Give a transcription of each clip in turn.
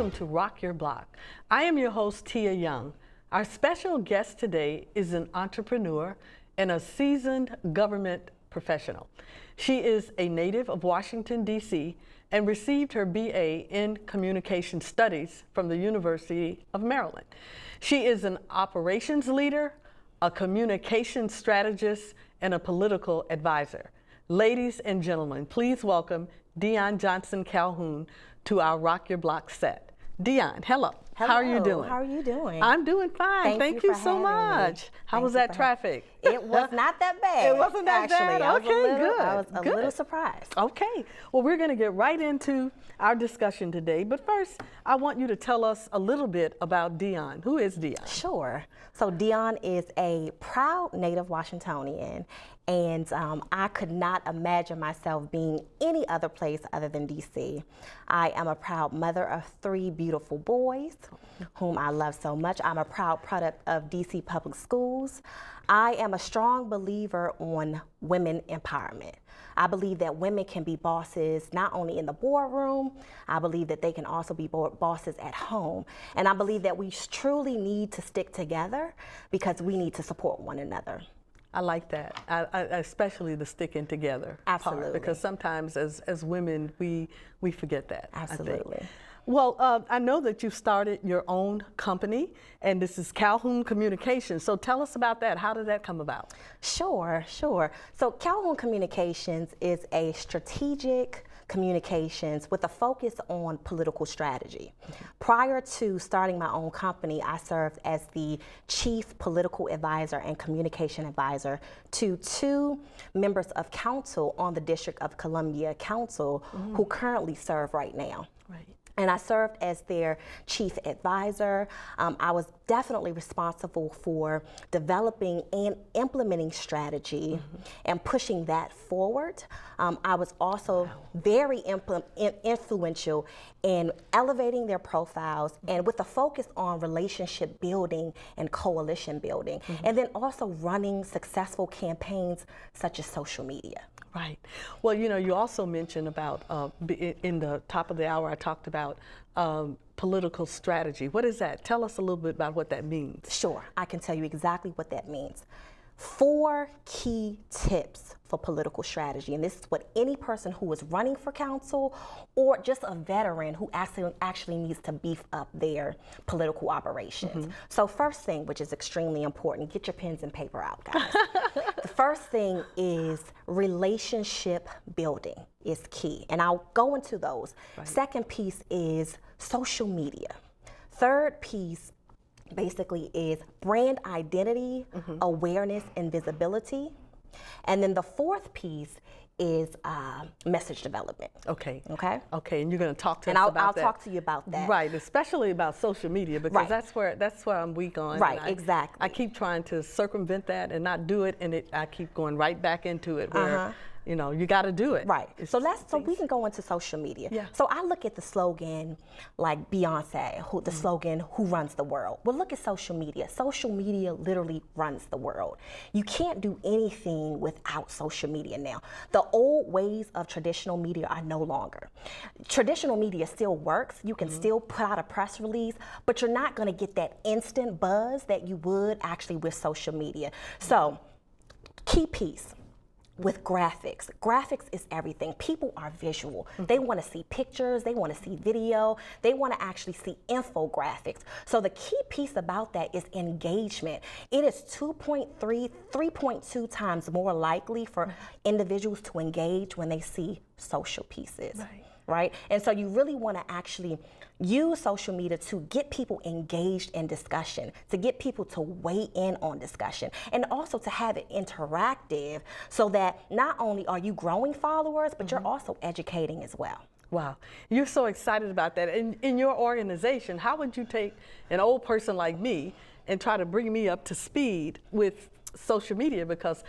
Welcome to Rock Your Block. I am your host, Tia Young. Our special guest today is an entrepreneur and a seasoned government professional. She is a native of Washington, D.C., and received her BA in Communication Studies from the University of Maryland. She is an operations leader, a communication strategist, and a political advisor. Ladies and gentlemen, please welcome Dionne Johnson Calhoun to our Rock Your Block set. Dionne, hello. Hello. How are you doing? How are you doing? I'm doing fine. Thank you so much. How was that traffic? It was not that bad. It wasn't that bad? Okay, good. I was a little surprised. Okay. Well, we're going to get right into our discussion today. But first, I want you to tell us a little bit about Dionne. Who is Dionne? Sure. So Dionne is a proud native Washingtonian, and I could not imagine myself being any other place other than D.C. I am a proud mother of 3 beautiful boys, whom I love so much. I'm a proud product of D.C. public schools. I am a strong believer on women empowerment. I believe that women can be bosses not only in the boardroom, I believe that they can also be bosses at home. And I believe that we truly need to stick together because we need to support one another. I like that, especially the sticking together Absolutely. part, because sometimes as women, we forget that. Absolutely. Well, I know that you started your own company, and this is Calhoun Communications. So tell us about that. How did that come about? Sure. So Calhoun Communications is a strategic communications with a focus on political strategy. Prior to starting my own company, I served as the chief political advisor and communication advisor to 2 members of council on the District of Columbia Council who currently serve right now. Right. And I served as their chief advisor. I was definitely responsible for developing and implementing strategy and pushing that forward. I was also very influential in elevating their profiles and with a focus on relationship building and coalition building. And then also running successful campaigns such as social media. Right. Well, you know, you also mentioned about, in the top of the hour, I talked about political strategy. What is that? Tell us a little bit about what that means. Sure, I can tell you exactly what that means. 4 key tips for political strategy, and this is what any person who is running for council or just a veteran who actually needs to beef up their political operations. So first thing, which is extremely important, get your pens and paper out, guys. The first thing is relationship building is key, and I'll go into those. Right. Second piece is social media. Third piece basically is brand identity, awareness, and visibility. And then the 4th piece is message development. Okay. Okay. Okay, and you're going to talk to us about that. And I'll talk to you about that. Right, especially about social media, because that's where I'm weak on. Right, exactly. I keep trying to circumvent that and not do it, and I keep going right back into it where you know, you got to do it. Right. So we can go into social media. Yeah. So I look at the slogan like Beyonce, the slogan, who runs the world? Well, look at social media. Social media literally runs the world. You can't do anything without social media now. The old ways of traditional media are no longer. Traditional media still works. You can still put out a press release, but you're not going to get that instant buzz that you would actually with social media. So, key piece. With graphics. Graphics is everything. People are visual. They want to see pictures, they want to see video, they want to actually see infographics. So the key piece about that is engagement. It is 3.2 times more likely for individuals to engage when they see social pieces. Right? And so you really want to actually use social media to get people engaged in discussion, to get people to weigh in on discussion, and also to have it interactive so that not only are you growing followers, but you're also educating as well. Wow, you're so excited about that. In your organization, how would you take an old person like me and try to bring me up to speed with social media? Because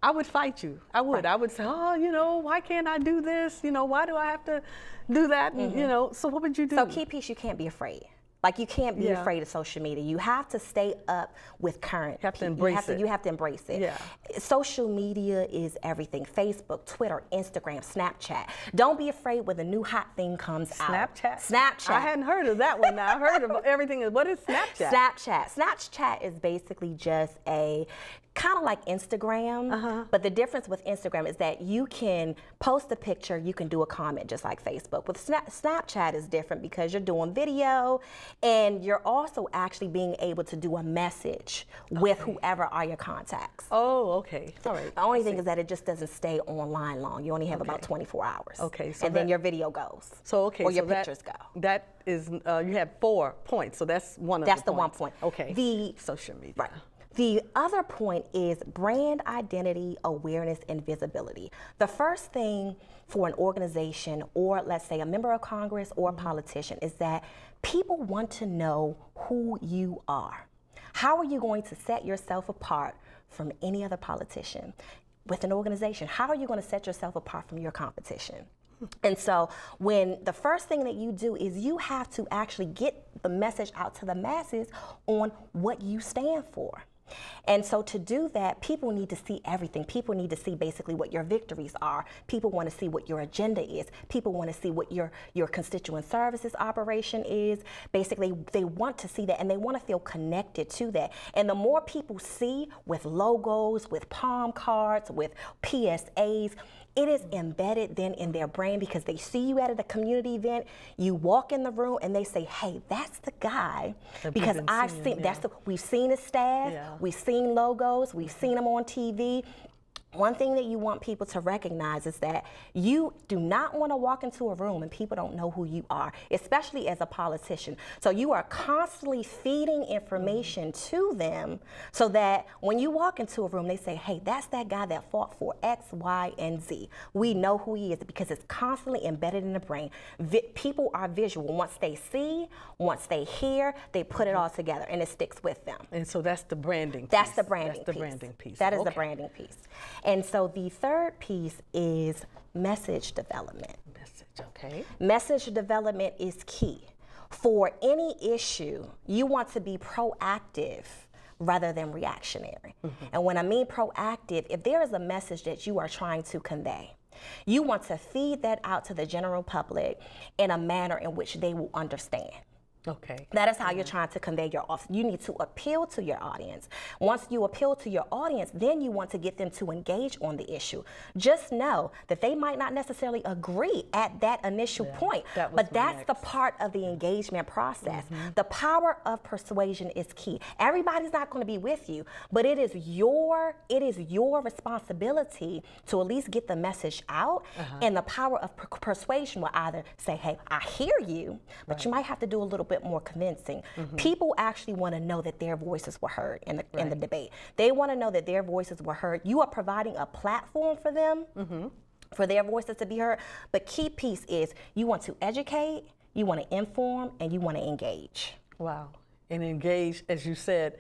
I would fight you. I would. Right. I would say, oh, you know, why can't I do this? You know, why do I have to do that? And, you know, so what would you do? So key piece, you can't be afraid. Like, you can't be afraid of social media. You have to stay up with current. You have to embrace it. You have to embrace it. Yeah. Social media is everything. Facebook, Twitter, Instagram, Snapchat. Don't be afraid when the new hot thing comes out. Snapchat. I hadn't heard of that one. Now I heard of everything. What is Snapchat? Snapchat is basically just a kind of like Instagram, but the difference with Instagram is that you can post a picture, you can do a comment just like Facebook. With Snapchat is different because you're doing video and you're also actually being able to do a message with whoever are your contacts. Oh, okay. All right. The only thing is that it just doesn't stay online long. You only have about 24 hours. Okay. So and then your video goes. So, okay. Or your pictures go. That is, you had 4 points, so that's one of the points. That's the 1 point. Okay. The social media. Right. The other point is brand identity, awareness, and visibility. The first thing for an organization, or let's say a member of Congress or a politician, is that people want to know who you are. How are you going to set yourself apart from any other politician? With an organization, how are you going to set yourself apart from your competition? And so when the first thing that you do is you have to actually get the message out to the masses on what you stand for. And so to do that, people need to see everything. People need to see basically what your victories are. People want to see what your agenda is. People want to see what your constituent services operation is. Basically, they want to see that and they want to feel connected to that. And the more people see with logos, with palm cards, with PSAs, it is embedded then in their brain because they see you at a community event, you walk in the room and they say, hey, that's the guy. Because I've seen, we've seen his staff, we've seen logos, we've seen him on TV. One thing that you want people to recognize is that you do not want to walk into a room and people don't know who you are, especially as a politician. So you are constantly feeding information to them so that when you walk into a room, they say, hey, that's that guy that fought for X, Y, and Z. We know who he is because it's constantly embedded in the brain. People are visual. Once they see, once they hear, they put it all together and it sticks with them. And so that's the branding piece. That's the branding piece. That's the branding piece. That is the branding piece. And so the third piece is message development. Message development is key. For any issue, you want to be proactive rather than reactionary. And when I mean proactive, if there is a message that you are trying to convey, you want to feed that out to the general public in a manner in which they will understand. That is how you're trying to convey your office. You need to appeal to your audience. Once you appeal to your audience, then you want to get them to engage on the issue. Just know that they might not necessarily agree at that initial point, but that's the part of the engagement process. The power of persuasion is key. Everybody's not going to be with you, but it is your responsibility to at least get the message out. And the power of persuasion will either say, hey, I hear you, but you might have to do a little bit more convincing. People actually want to know that their voices were heard in the debate. They want to know that their voices were heard. You are providing a platform for them, for their voices to be heard. But key piece is you want to educate, you want to inform, and you want to engage. Wow. And engage, as you said,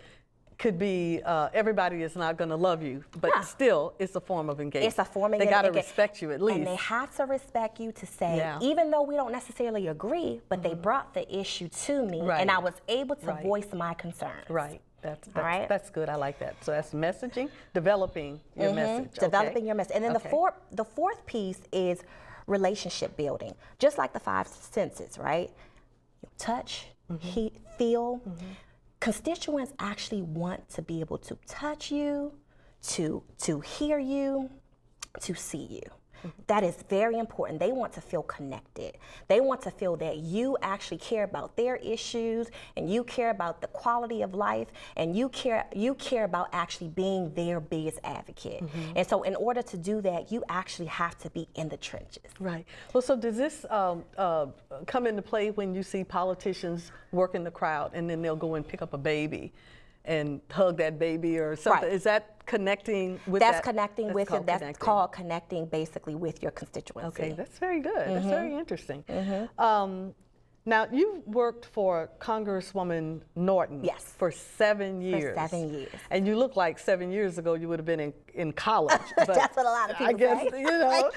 could be everybody is not going to love you, but still it's a form of engagement. It's a form of engagement. They got to respect you at least. And they have to respect you to say, even though we don't necessarily agree, but they brought the issue to me and I was able to voice my concerns. That's good. I like that. So that's messaging, developing your message. Developing your message. And then the fourth piece is relationship building. Just like the 5 senses, right? Touch, feel. Constituents actually want to be able to touch you, to hear you, to see you. That is very important. They want to feel connected. They want to feel that you actually care about their issues and you care about the quality of life and you care about actually being their biggest advocate. And so in order to do that, you actually have to be in the trenches. Right. Well, so does this come into play when you see politicians work in the crowd and then they'll go and pick up a baby and hug that baby or something? Is that connecting with That's connecting with it. That's called connecting basically with your constituency. Okay, that's very good. That's very interesting. Now, you worked for Congresswoman Norton for 7 years. For 7 years. And you look like 7 years ago you would have been in college. But that's what a lot of people say. I guess, you know.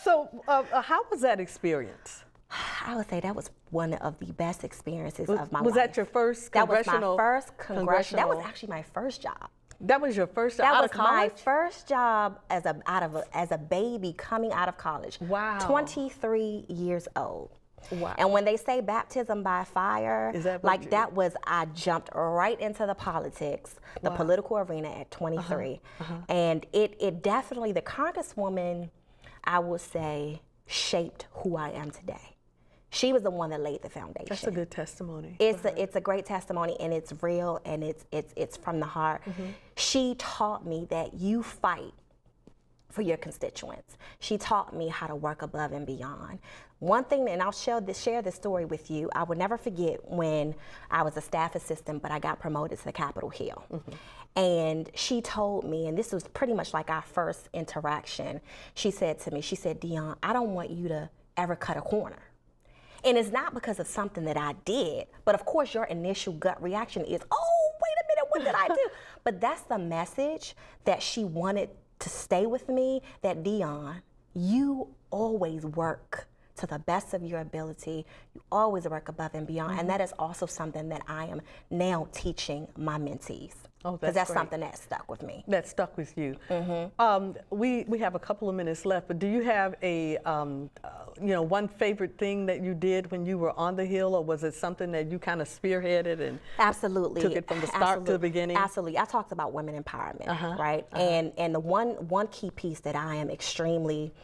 So how was that experience? I would say that was one of the best experiences of my life. Was that your first congressional? That was my first congressional. That was actually my first job. That was your first job that out was of college? My first job as a baby coming out of college. Wow. 23 years old. Wow. And when they say baptism by fire, I jumped right into the politics, the political arena at 23. And it definitely, the Congresswoman, I would say, shaped who I am today. She was the one that laid the foundation. That's a good testimony. It's a great testimony, and it's real, and it's from the heart. She taught me that you fight for your constituents. She taught me how to work above and beyond. One thing, and I'll share this story with you, I will never forget when I was a staff assistant, but I got promoted to Capitol Hill. And she told me, and this was pretty much like our first interaction, she said to me, she said, Dionne, I don't want you to ever cut a corner. And it's not because of something that I did, but of course your initial gut reaction is, oh, wait a minute, what did I do? But that's the message that she wanted to stay with me, that Dionne, you always work to the best of your ability. You always work above and beyond. And that is also something that I am now teaching my mentees. Oh, because that's something that stuck with me. That stuck with you. We have a couple of minutes left, but do you have a one favorite thing that you did when you were on the Hill, or was it something that you kind of spearheaded and absolutely took it from the start to the beginning? Absolutely. I talked about women empowerment, right? And the one key piece that I am extremely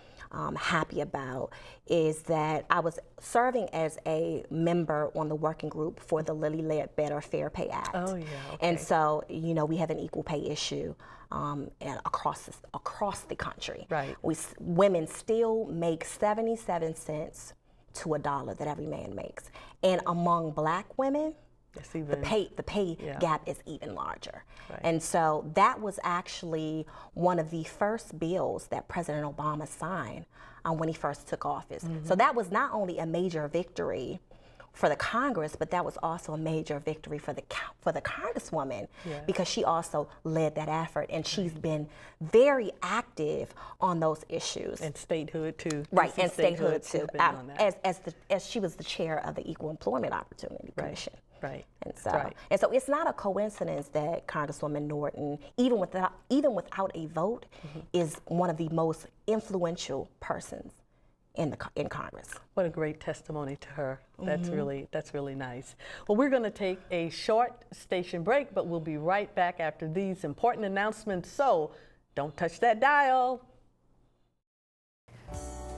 happy about is that I was serving as a member on the working group for the Lilly Ledbetter Fair Pay Act. Oh, yeah. Okay. And so, we have an equal pay issue and across the country. Right. Women still make 77 cents to $1 that every man makes. And among Black women, the pay gap is even larger. Right. And so that was actually one of the first bills that President Obama signed when he first took office. So that was not only a major victory for the Congress, but that was also a major victory for the Congresswoman, because she also led that effort, and she's been very active on those issues. And statehood too. Right, and statehood too. As she was the chair of the Equal Employment Opportunity Commission. Right. And so it's not a coincidence that Congresswoman Norton, even without a vote, is one of the most influential persons in Congress. What a great testimony to her. That's really nice. Well, we're going to take a short station break, but we'll be right back after these important announcements. So don't touch that dial.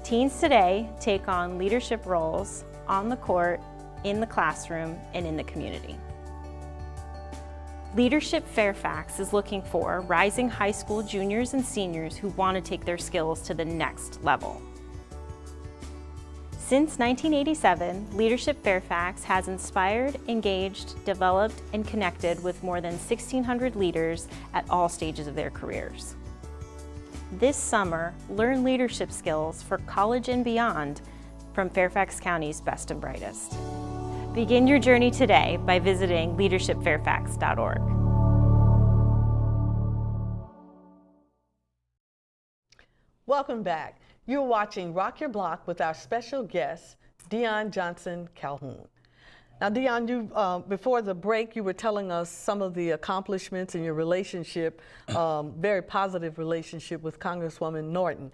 Teens today take on leadership roles on the court, in the classroom, and in the community. Leadership Fairfax is looking for rising high school juniors and seniors who want to take their skills to the next level. Since 1987, Leadership Fairfax has inspired, engaged, developed, and connected with more than 1,600 leaders at all stages of their careers. This summer, learn leadership skills for college and beyond from Fairfax County's best and brightest. Begin your journey today by visiting leadershipfairfax.org. Welcome back. You're watching Rock Your Block with our special guest, Dionne Johnson Calhoun. Now, Dionne, you before the break, you were telling us some of the accomplishments in your relationship, very positive relationship with Congresswoman Norton.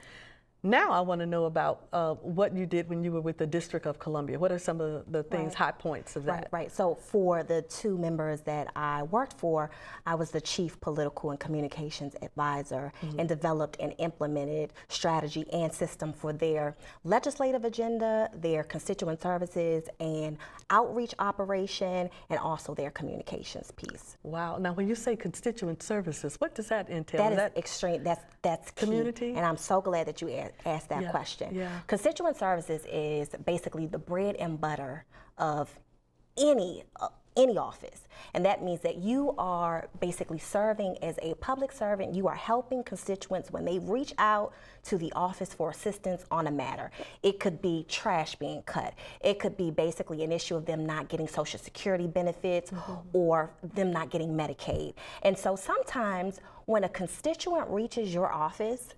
Now I want to know about what you did when you were with the District of Columbia. What are some of the things, high points of that? Right. So for the two members that I worked for, I was the Chief Political and Communications Advisor and developed and implemented strategy and system for their legislative agenda, their constituent services, and outreach operation, and also their communications piece. Wow. Now, when you say constituent services, what does that entail? That is extreme. That's key. Community? And I'm so glad that you asked that question. Yeah. Constituent services is basically the bread and butter of any office, and that means that you are basically serving as a public servant. You are helping constituents when they reach out to the office for assistance on a matter. It could be trash being cut. It could be basically an issue of them not getting Social Security benefits or them not getting Medicaid. And so sometimes when a constituent reaches your office,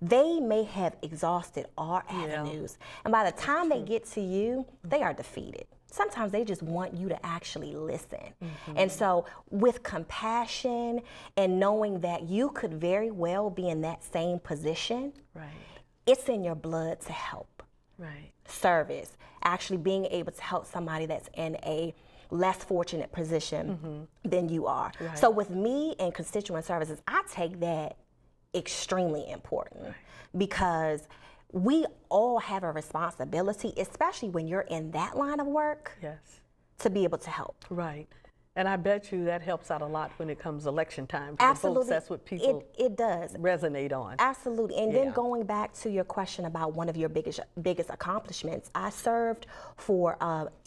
they may have exhausted all avenues. And by the time they get to you, they are defeated. Sometimes they just want you to actually listen. And so with compassion and knowing that you could very well be in that same position, it's in your blood to help. Service, actually being able to help somebody that's in a less fortunate position than you are. So with me and constituent services, I take that extremely important because we all have a responsibility, especially when you're in that line of work, to be able to help. And I bet you that helps out a lot when it comes election time. Absolutely. Folks, that's what people it does resonate on. Absolutely. And then going back to your question about one of your biggest accomplishments, I served for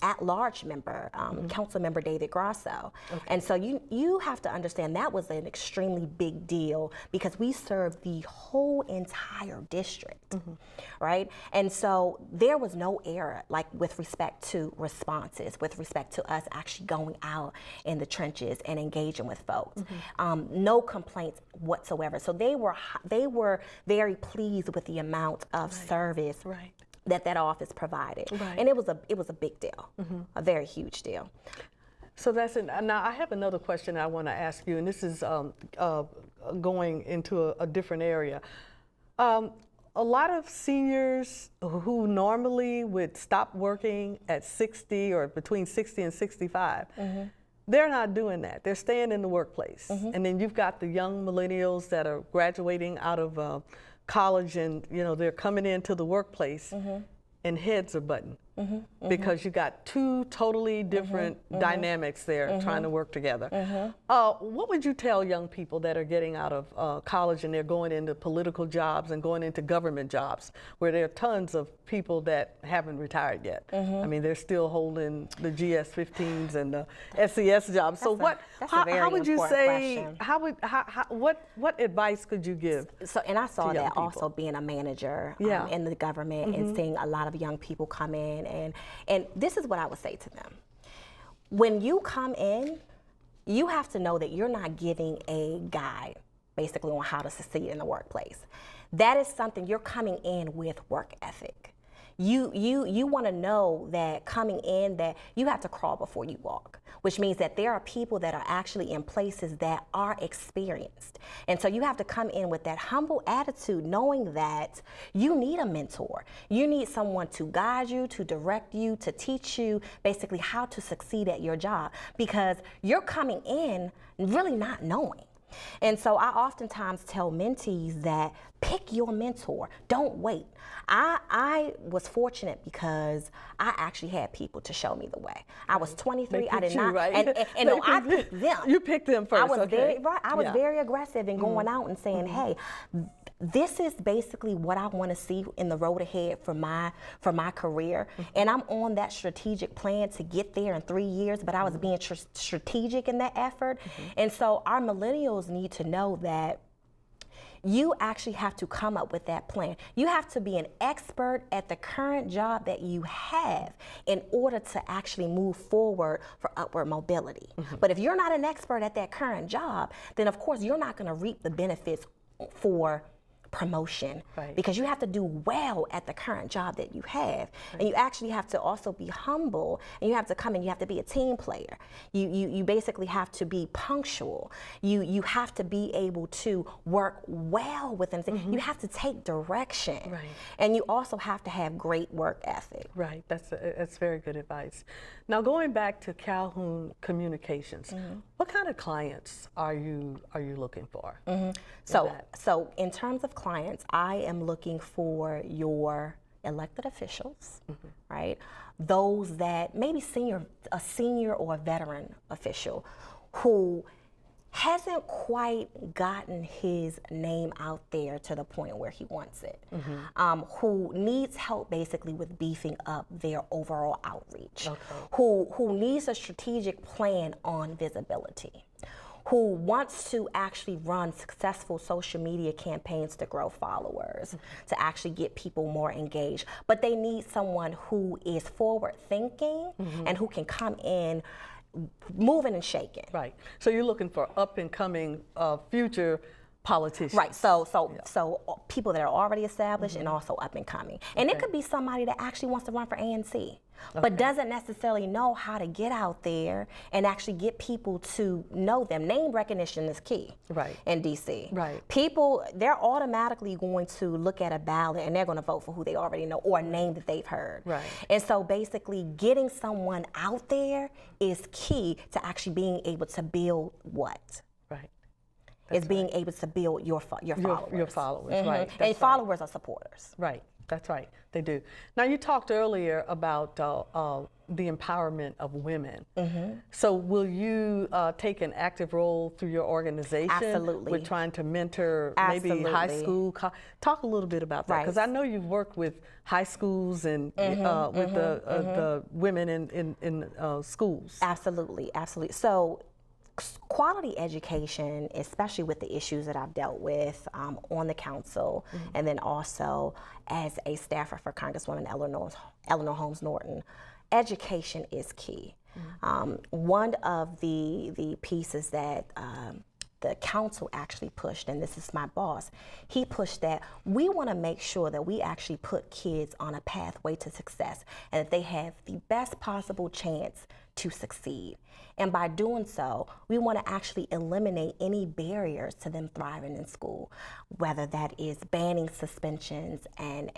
at-large member, Council Member David Grasso. And so you have to understand that was an extremely big deal because we served the whole entire district, right? And so there was no error, like with respect to responses, with respect to us actually going out in the trenches and engaging with folks. No complaints whatsoever. So they were very pleased with the amount of service that office provided. And it was a big deal, a very huge deal. So that's it. Now I have another question I want to ask you, and this is going into a different area. A lot of seniors who normally would stop working at 60 or between 60 and 65, they're not doing that. They're staying in the workplace. And then you've got the young millennials that are graduating out of college and they're coming into the workplace and heads are butting because you got two totally different dynamics there trying to work together. What would you tell young people that are getting out of college and they're going into political jobs and going into government jobs where there are tons of people that haven't retired yet? I mean, they're still holding the GS-15s and the SES jobs. So how would you say, what advice could you give? So, and I saw that also being a manager in the government and seeing a lot of young people come in. And this is what I would say to them. When you come in, you have to know that you're not giving a guide basically on how to succeed in the workplace. That is something you're coming in with work ethic. You want to know that coming in that you have to crawl before you walk, which means that there are people that are actually in places that are experienced. And so you have to come in with that humble attitude, knowing that you need a mentor. You need someone to guide you, to direct you, to teach you basically how to succeed at your job, because you're coming in really not knowing. And so I oftentimes tell mentees that pick your mentor. Don't wait. I was fortunate because I actually had people to show me the way. I was 23. I did not. Right? And no, I picked them. You picked them first. I was very aggressive in going out and saying, hey, this is basically what I want to see in the road ahead for my career, and I'm on that strategic plan to get there in 3 years, but I was being strategic in that effort. And so our millennials need to know that you actually have to come up with that plan. You have to be an expert at the current job that you have in order to actually move forward for upward mobility. But if you're not an expert at that current job, then of course you're not going to reap the benefits for promotion, because you have to do well at the current job that you have, and you actually have to also be humble, and you have to come and you have to be a team player. You basically have to be punctual. You have to be able to work well with them. You have to take direction, and you also have to have great work ethic. Right. That's very good advice. Now, going back to Calhoun Communications, what kind of clients are you looking for? So in terms of clients, I am looking for your elected officials, right? Those that maybe a senior or a veteran official who hasn't quite gotten his name out there to the point where he wants it, who needs help basically with beefing up their overall outreach, who needs a strategic plan on visibility, who wants to actually run successful social media campaigns to grow followers, to actually get people more engaged. But they need someone who is forward thinking and who can come in moving and shaking. Right. So you're looking for up and coming future politicians. Right. So people that are already established and also up and coming. And it could be somebody that actually wants to run for ANC, but doesn't necessarily know how to get out there and actually get people to know them. Name recognition is key. Right. In DC. Right. People, they're automatically going to look at a ballot and they're going to vote for who they already know or a name that they've heard. Right. And so basically getting someone out there is key to actually being able to build what? Right. Is being able to build your followers. Your followers, right. And followers are supporters. Right, that's right, they do. Now you talked earlier about the empowerment of women. So will you take an active role through your organization? Absolutely. With trying to mentor maybe high Absolutely. school? Talk a little bit about that, because I know you've worked with high schools and with the women in schools. Absolutely, absolutely. So quality education, especially with the issues that I've dealt with on the council, and then also as a staffer for Congresswoman Eleanor Holmes Norton, education is key. One of the pieces that the council actually pushed, and this is my boss, he pushed that we want to make sure that we actually put kids on a pathway to success and that they have the best possible chance to succeed. And by doing so, we want to actually eliminate any barriers to them thriving in school, whether that is banning suspensions and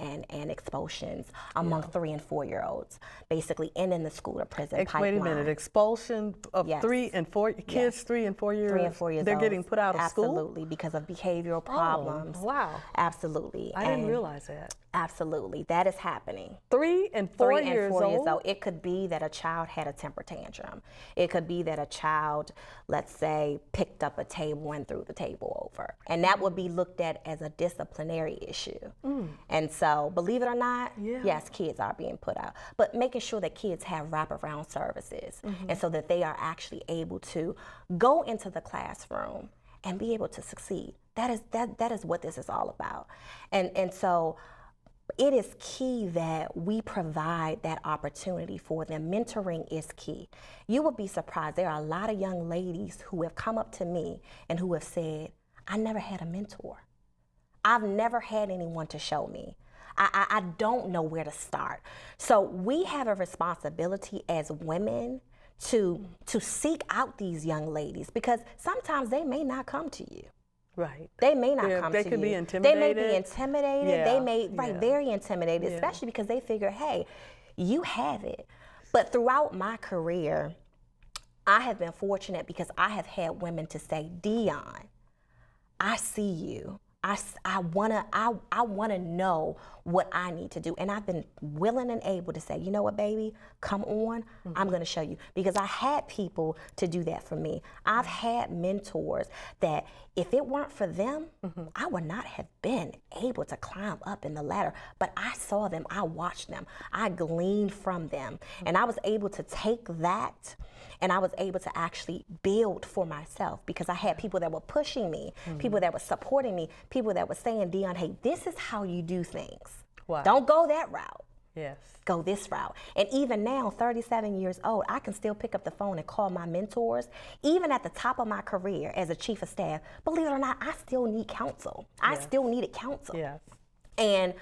expulsions among 3 and 4-year-olds, basically ending the school to prison pipeline. Wait a minute, expulsion of 3 and 4 kids, 3 and 4 years, 3 and 4 years they're old. getting put out of school? Absolutely, because of behavioral problems. Oh, wow. Absolutely. I didn't realize that. Absolutely, that is happening. 3 and 4 years old? It could be that a child had a temper tantrum. It could be that a child, let's say, picked up a table and threw the table over. And that would be looked at as a disciplinary issue. And so, believe it or not, yes, kids are being put out. But making sure that kids have wraparound services, and so that they are actually able to go into the classroom and be able to succeed. That is what this is all about. And so, it is key that we provide that opportunity for them. Mentoring is key. You will be surprised. There are a lot of young ladies who have come up to me and who have said, I never had a mentor. I've never had anyone to show me. I don't know where to start. So we have a responsibility as women to seek out these young ladies, because sometimes they may not come to you. Right. They may not come to you. They could be intimidated. They may be intimidated. Yeah. They may, very intimidated, especially because they figure, hey, you have it. But throughout my career, I have been fortunate because I have had women to say, Dionne, I see you. I wanna know what I need to do. And I've been willing and able to say, you know what, baby, come on, I'm gonna show you. Because I had people to do that for me. I've had mentors that if it weren't for them, I would not have been able to climb up in the ladder. But I saw them, I watched them, I gleaned from them. And I was able to take that and I was able to actually build for myself, because I had people that were pushing me, people that were supporting me, people that were saying, Dionne, hey, this is how you do things. Wow. Don't go that route. Yes. Go this route. And even now, 37 years old, I can still pick up the phone and call my mentors. Even at the top of my career as a chief of staff, believe it or not, I still need counsel. I still needed counsel. Yes. And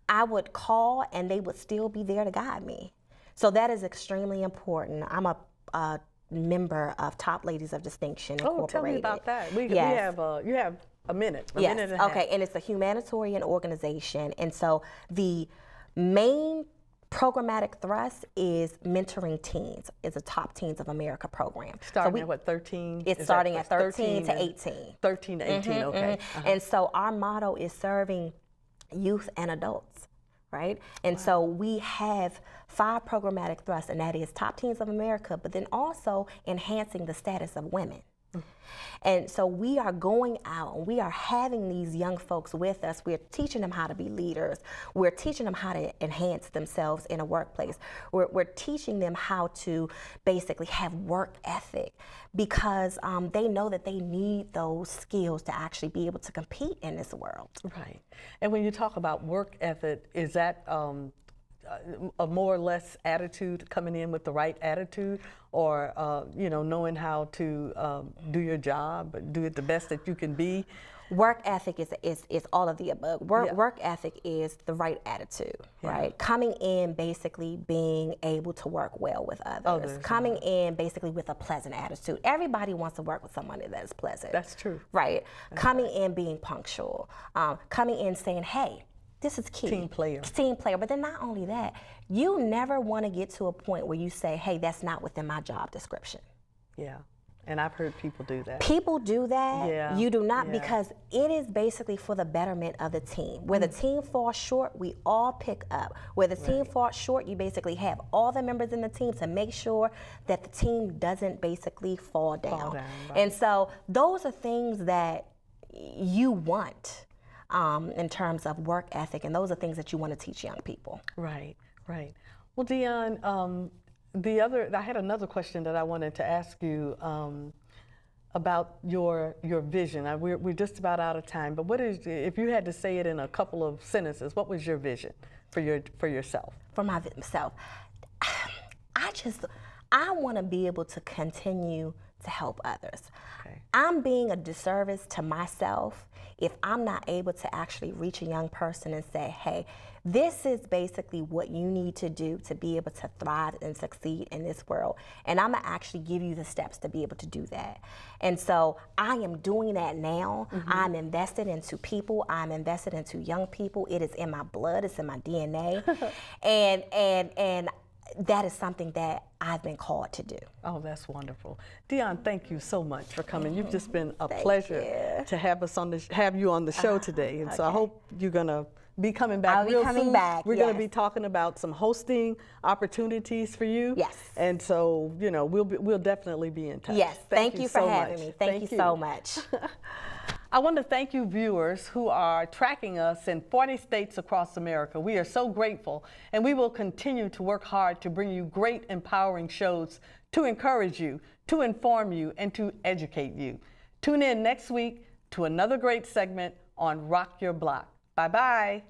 I would call and they would still be there to guide me. So that is extremely important. I'm a member of Top Ladies of Distinction Incorporated. Oh, tell me about that. You have a minute, a minute and a half. Okay, and it's a humanitarian organization. And so the main programmatic thrust is mentoring teens. It's a Top Teens of America program. Starting at what, 13? It's starting at 13 to 18. 13 to 18, okay. And so our motto is serving youth and adults, right? And so we have 5 programmatic thrusts, and that is Top Teens of America, but then also enhancing the status of women. And so we are going out and we are having these young folks with us. We're teaching them how to be leaders. We're teaching them how to enhance themselves in a workplace. We're teaching them how to basically have work ethic, because they know that they need those skills to actually be able to compete in this world. Right. And when you talk about work ethic, is that a more or less attitude, coming in with the right attitude, or knowing how to do your job, do it the best that you can be? Work ethic is all of the above. Work ethic is the right attitude, right? Coming in basically being able to work well with others. Coming in basically with a pleasant attitude. Everybody wants to work with somebody that is pleasant. That's true. Right? Coming in being punctual. Coming in saying, hey, this is key. Team player. Team player. But then not only that, you never want to get to a point where you say, hey, that's not within my job description. Yeah. And I've heard people do that. People do that. Yeah. You do not, because it is basically for the betterment of the team. Where the team falls short, we all pick up. Where the team falls short, you basically have all the members in the team to make sure that the team doesn't basically fall down. Right. And so those are things that you want in terms of work ethic, and those are things that you want to teach young people. Right, right. Well, Dionne, I had another question that I wanted to ask you about your vision. We're just about out of time, but what is, if you had to say it in a couple of sentences, what was your vision for yourself? For myself, I want to be able to continue to help others. Okay. I'm being a disservice to myself if I'm not able to actually reach a young person and say, hey, this is basically what you need to do to be able to thrive and succeed in this world. And I'm gonna actually give you the steps to be able to do that. And so I am doing that now. I'm invested into people. I'm invested into young people. It is in my blood. It's in my DNA. and that is something that I've been called to do. Oh, that's wonderful. Dionne, thank you so much for coming. You've just been a pleasure to have you on the show today. And so I hope you're gonna be coming back real soon. I'll be coming back, We're gonna be talking about some hosting opportunities for you. Yes. And so, we'll definitely be in touch. Yes, thank you for so having much. me. Thank you so much. I want to thank you viewers who are tracking us in 40 states across America. We are so grateful, and we will continue to work hard to bring you great, empowering shows to encourage you, to inform you, and to educate you. Tune in next week to another great segment on Rock Your Block. Bye-bye.